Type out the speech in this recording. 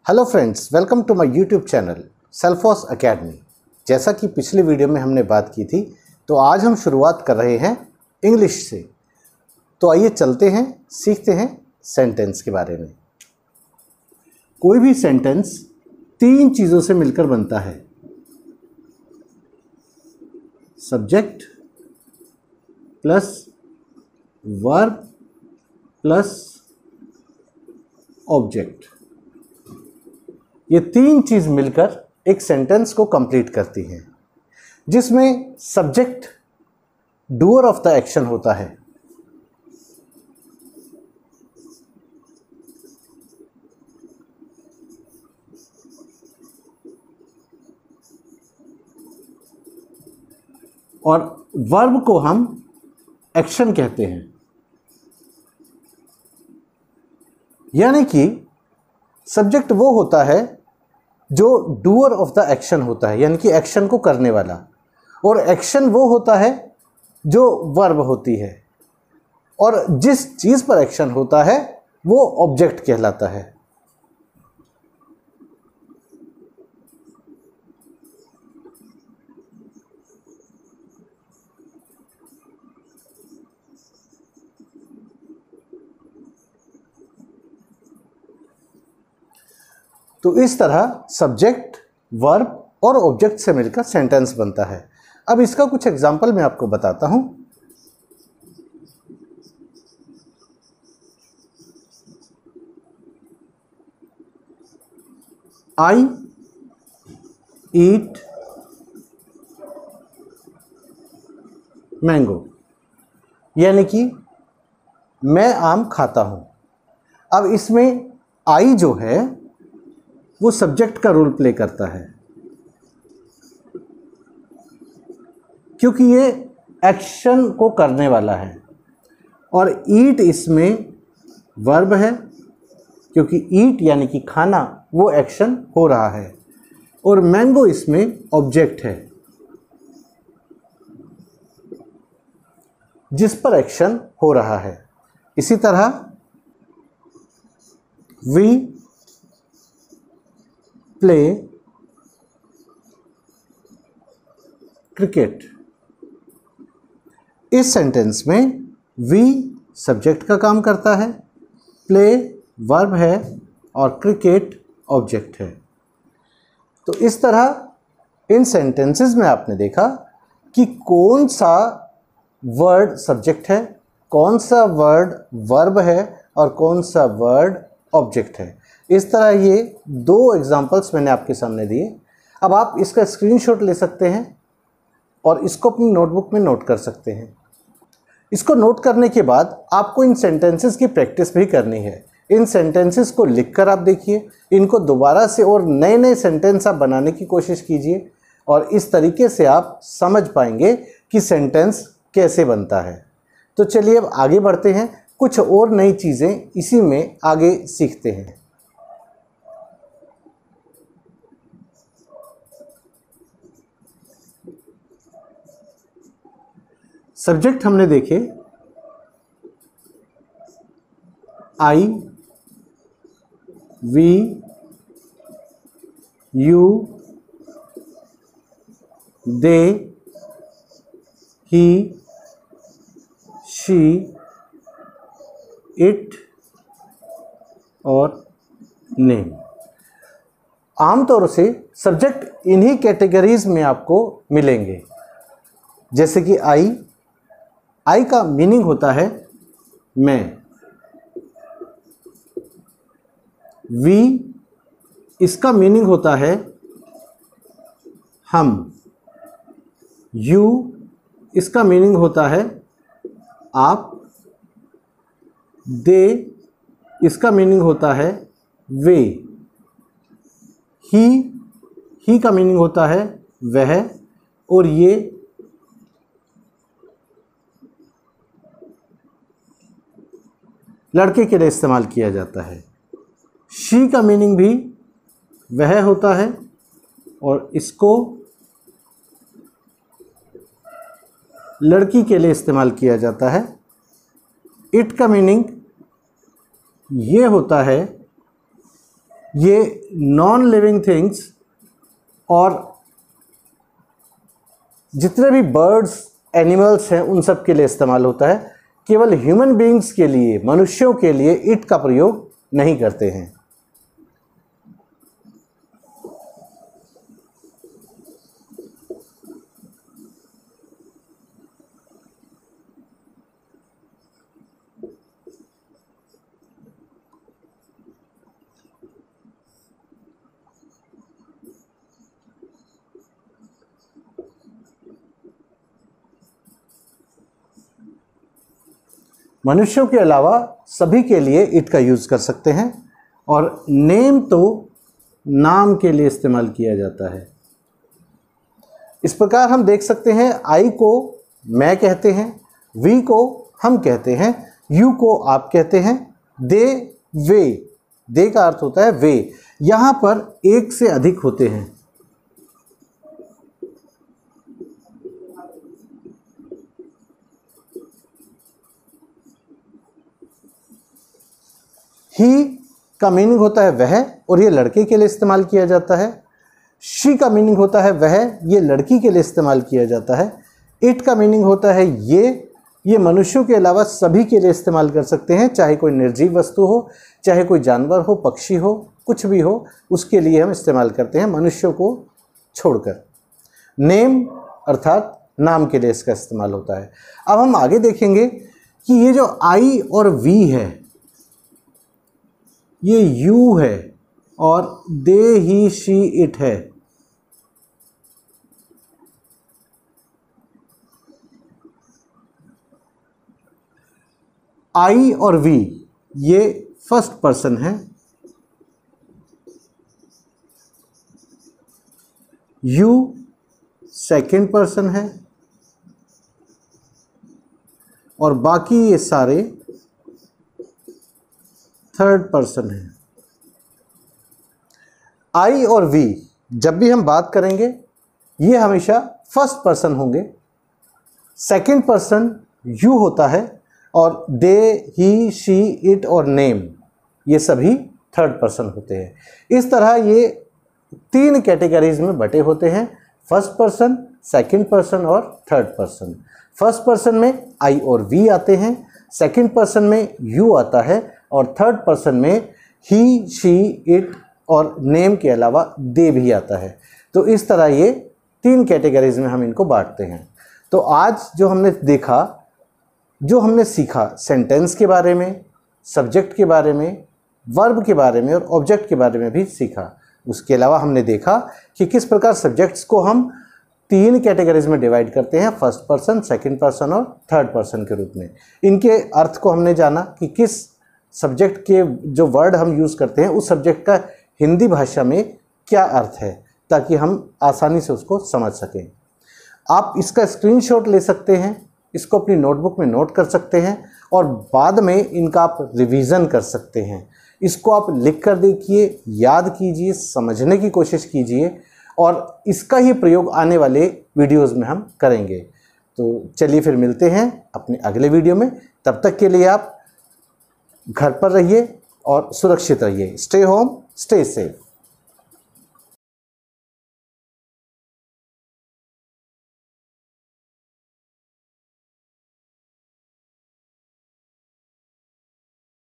Hello friends, welcome to my YouTube channel सेल्फोस academy. जैसा कि पिछले वीडियो में हमने बात की थी, तो आज हम शुरुआत कर रहे हैं इंग्लिश से। तो आइए चलते हैं, सीखते हैं सेंटेंस के बारे में। कोई भी सेंटेंस तीन चीज़ों से मिलकर बनता है: subject plus verb plus object. ये तीन चीज मिलकर एक सेंटेंस को कंप्लीट करती हैं, जिसमें subject doer of the action होता है, और वर्ब को हम एक्शन कहते हैं। यानी कि सब्जेक्ट वो होता है जो डूअर ऑफ द एक्शन होता है, यानी कि एक्शन को करने वाला, और एक्शन वो होता है जो वर्ब होती है, और जिस चीज़ पर एक्शन होता है वो ऑब्जेक्ट कहलाता है। तो इस तरह सब्जेक्ट, वर्ब और ऑब्जेक्ट से मिलकर सेंटेंस बनता है। अब इसका कुछ एग्जाम्पल मैं आपको बताता हूं। आई ईट मैंगो, यानी कि मैं आम खाता हूं। अब इसमें आई जो है वो सब्जेक्ट का रोल प्ले करता है, क्योंकि ये एक्शन को करने वाला है, और ईट इसमें वर्ब है, क्योंकि ईट यानी कि खाना वो एक्शन हो रहा है, और मैंगो इसमें ऑब्जेक्ट है जिस पर एक्शन हो रहा है। इसी तरह वी प्ले क्रिकेट। इस सेंटेंस में वी सब्जेक्ट का काम करता है, प्ले वर्ब है और क्रिकेट ऑब्जेक्ट है। तो इस तरह इन सेंटेंसेस में आपने देखा कि कौन सा वर्ड सब्जेक्ट है, कौन सा वर्ड वर्ब है और कौन सा वर्ड ऑब्जेक्ट है। इस तरह ये दो एग्जाम्पल्स मैंने आपके सामने दिए। अब आप इसका स्क्रीनशॉट ले सकते हैं और इसको अपनी नोटबुक में नोट कर सकते हैं। इसको नोट करने के बाद आपको इन सेंटेंसेस की प्रैक्टिस भी करनी है। इन सेंटेंसेस को लिखकर आप देखिए, इनको दोबारा से और नए नए सेंटेंस आप बनाने की कोशिश कीजिए, और इस तरीके से आप समझ पाएंगे कि सेंटेंस कैसे बनता है। तो चलिए अब आगे बढ़ते हैं, कुछ और नई चीज़ें इसी में आगे सीखते हैं। सब्जेक्ट हमने देखे, I, we, you, they, he, she, it और नेम। आमतौर से सब्जेक्ट इन्हीं कैटेगरीज में आपको मिलेंगे, जैसे कि आई का मीनिंग होता है मैं, वी इसका मीनिंग होता है हम, यू इसका मीनिंग होता है आप, दे इसका मीनिंग होता है वे, ही का मीनिंग होता है वह, और ये लड़के के लिए इस्तेमाल किया जाता है। शी का मीनिंग भी वह होता है, और इसको लड़की के लिए इस्तेमाल किया जाता है। इट का मीनिंग ये होता है ये नॉन लिविंग थिंग्स और जितने भी बर्ड्स एनिमल्स हैं उन सब के लिए इस्तेमाल होता है। केवल ह्यूमन बीइंग्स के लिए, मनुष्यों के लिए इट का प्रयोग नहीं करते हैं। मनुष्यों के अलावा सभी के लिए इट का यूज़ कर सकते हैं और नेम तो नाम के लिए इस्तेमाल किया जाता है। इस प्रकार हम देख सकते हैं आई को मैं कहते हैं, वी को हम कहते हैं, यू को आप कहते हैं, दे वे, दे का अर्थ होता है वे। यहाँ पर एक से अधिक होते हैं। ही का मीनिंग होता है वह, और ये लड़के के लिए इस्तेमाल किया जाता है। शी का मीनिंग होता है वह, ये लड़की के लिए इस्तेमाल किया जाता है। इट का मीनिंग होता है ये मनुष्यों के अलावा सभी के लिए इस्तेमाल कर सकते हैं, चाहे कोई निर्जीव वस्तु हो, चाहे कोई जानवर हो, पक्षी हो, कुछ भी हो, उसके लिए हम इस्तेमाल करते हैं, मनुष्यों को छोड़कर। नेम अर्थात नाम के लिए इसका इस्तेमाल होता है। अब हम आगे देखेंगे कि ये जो आई और वी है, ये यू है और दे ही शी इट है। आई और वी ये फर्स्ट पर्सन है, यू सेकंड पर्सन है और बाकी ये सारे थर्ड पर्सन है। आई और वी जब भी हम बात करेंगे ये हमेशा फर्स्ट पर्सन होंगे, सेकंड पर्सन यू होता है और दे ही शी इट और नेम ये सभी थर्ड पर्सन होते हैं। इस तरह ये तीन कैटेगरीज में बटे होते हैं, फर्स्ट पर्सन, सेकंड पर्सन और थर्ड पर्सन। फर्स्ट पर्सन में आई और वी आते हैं, सेकंड पर्सन में यू आता है और थर्ड पर्सन में ही शी इट और नेम के अलावा दे भी आता है। तो इस तरह ये तीन कैटेगरीज में हम इनको बांटते हैं। तो आज जो हमने देखा, जो हमने सीखा, सेंटेंस के बारे में, सब्जेक्ट के बारे में, वर्ब के बारे में और ऑब्जेक्ट के बारे में भी सीखा। उसके अलावा हमने देखा कि किस प्रकार सब्जेक्ट्स को हम तीन कैटेगरीज में डिवाइड करते हैं, फर्स्ट पर्सन, सेकंड पर्सन और थर्ड पर्सन के रूप में। इनके अर्थ को हमने जाना कि किस सब्जेक्ट के जो वर्ड हम यूज़ करते हैं उस सब्जेक्ट का हिंदी भाषा में क्या अर्थ है, ताकि हम आसानी से उसको समझ सकें। आप इसका स्क्रीनशॉट ले सकते हैं, इसको अपनी नोटबुक में नोट कर सकते हैं और बाद में इनका आप रिवीजन कर सकते हैं। इसको आप लिख कर देखिए, याद कीजिए, समझने की कोशिश कीजिए और इसका ही प्रयोग आने वाले वीडियोस में हम करेंगे। तो चलिए फिर मिलते हैं अपने अगले वीडियो में। तब तक के लिए आप घर पर रहिए और सुरक्षित रहिए। Stay home, stay safe.